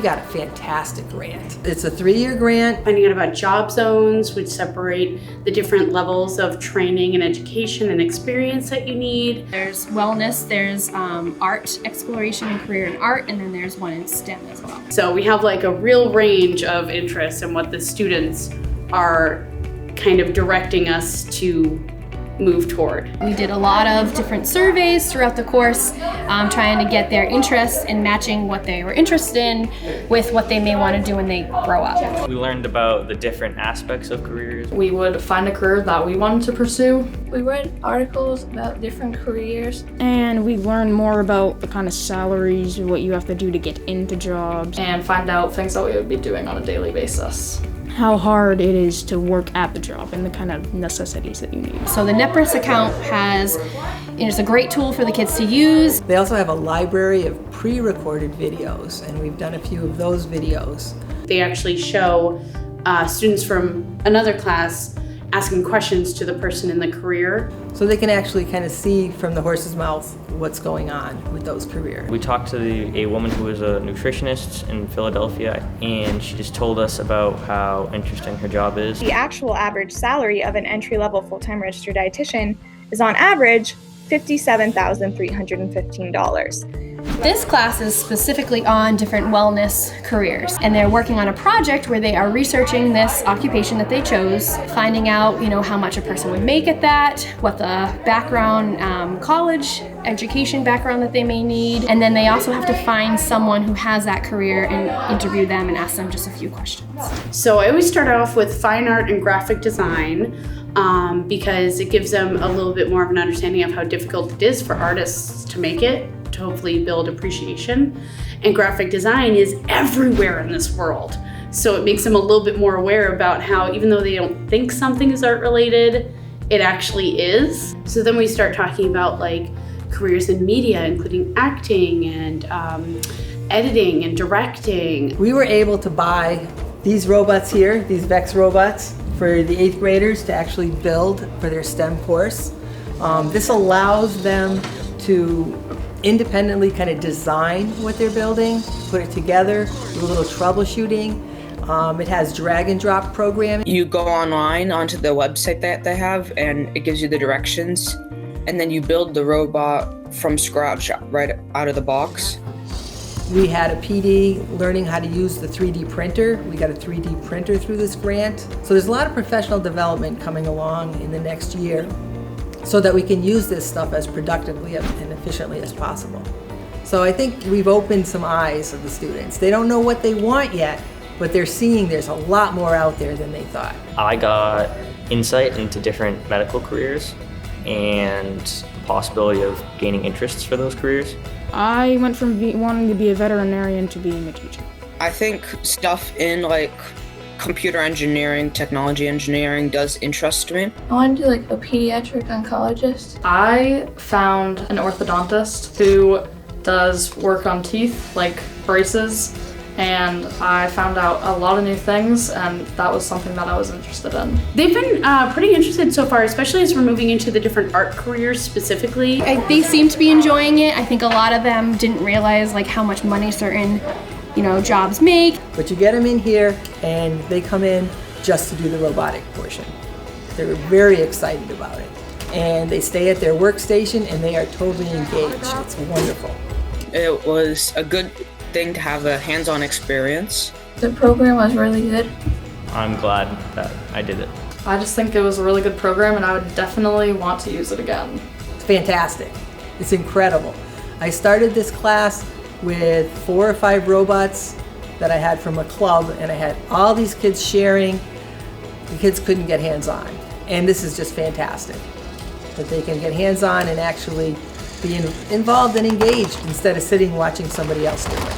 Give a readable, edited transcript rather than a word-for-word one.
got a fantastic grant. It's a 3-year grant. Finding out about job zones, which separate the different levels of training and education and experience that you need. There's wellness, there's art, exploration and career in art, and then there's one in STEM as well. So we have like a real range of interests and what the students are kind of directing us to move toward. We did a lot of different surveys throughout the course, trying to get their interests and matching what they were interested in with what they may want to do when they grow up. We learned about the different aspects of careers. We would find a career that we wanted to pursue. We read articles about different careers. And we learned more about the kind of salaries, what you have to do to get into jobs. And find out things that we would be doing on a daily basis. How hard it is to work at the job and the kind of necessities that you need. So the NEPRIS account is a great tool for the kids to use. They also have a library of pre-recorded videos, and we've done a few of those videos. They actually show students from another class asking questions to the person in the career. So they can actually kind of see from the horse's mouth what's going on with those careers. We talked to a woman who was a nutritionist in Philadelphia, and she just told us about how interesting her job is. The actual average salary of an entry-level full-time registered dietitian is on average $57,315. This class is specifically on different wellness careers, and they're working on a project where they are researching this occupation that they chose, finding out, how much a person would make at that, what the background, college education background that they may need, and then they also have to find someone who has that career and interview them and ask them just a few questions. So I always start off with fine art and graphic design because it gives them a little bit more of an understanding of how difficult it is for artists to make it, to hopefully build appreciation. And graphic design is everywhere in this world. So it makes them a little bit more aware about how, even though they don't think something is art related, it actually is. So then we start talking about like careers in media, including acting and editing and directing. We were able to buy these robots here, these Vex robots, for the 8th graders to actually build for their STEM course. This allows them to independently kind of design what they're building, put it together, do a little troubleshooting. It has drag and drop programming. You go online onto the website that they have, and it gives you the directions, and then you build the robot from scratch right out of the box. We had a PD learning how to use the 3D printer. We got a 3D printer through this grant. So there's a lot of professional development coming along in the next year so that we can use this stuff as productively and efficiently as possible. So I think we've opened some eyes of the students. They don't know what they want yet, but they're seeing there's a lot more out there than they thought. I got insight into different medical careers and the possibility of gaining interests for those careers. I went from wanting to be a veterinarian to being a teacher. I think stuff in like computer engineering, technology engineering does interest me. I want to do like a pediatric oncologist. I found an orthodontist who does work on teeth, like braces, and I found out a lot of new things, and that was something that I was interested in. They've been pretty interested so far, especially as we're moving into the different art careers specifically. They seem to be enjoying it. I think a lot of them didn't realize like how much money certain jobs make. But you get them in here and they come in just to do the robotic portion. They're very excited about it. And they stay at their workstation and they are totally engaged. It's wonderful. It was a good thing to have a hands-on experience. The program was really good. I'm glad that I did it. I just think it was a really good program and I would definitely want to use it again. It's fantastic. It's incredible. I started this class with 4 or 5 robots that I had from a club, and I had all these kids sharing. The kids couldn't get hands-on. And this is just fantastic, that they can get hands-on and actually be involved and engaged instead of sitting watching somebody else do it.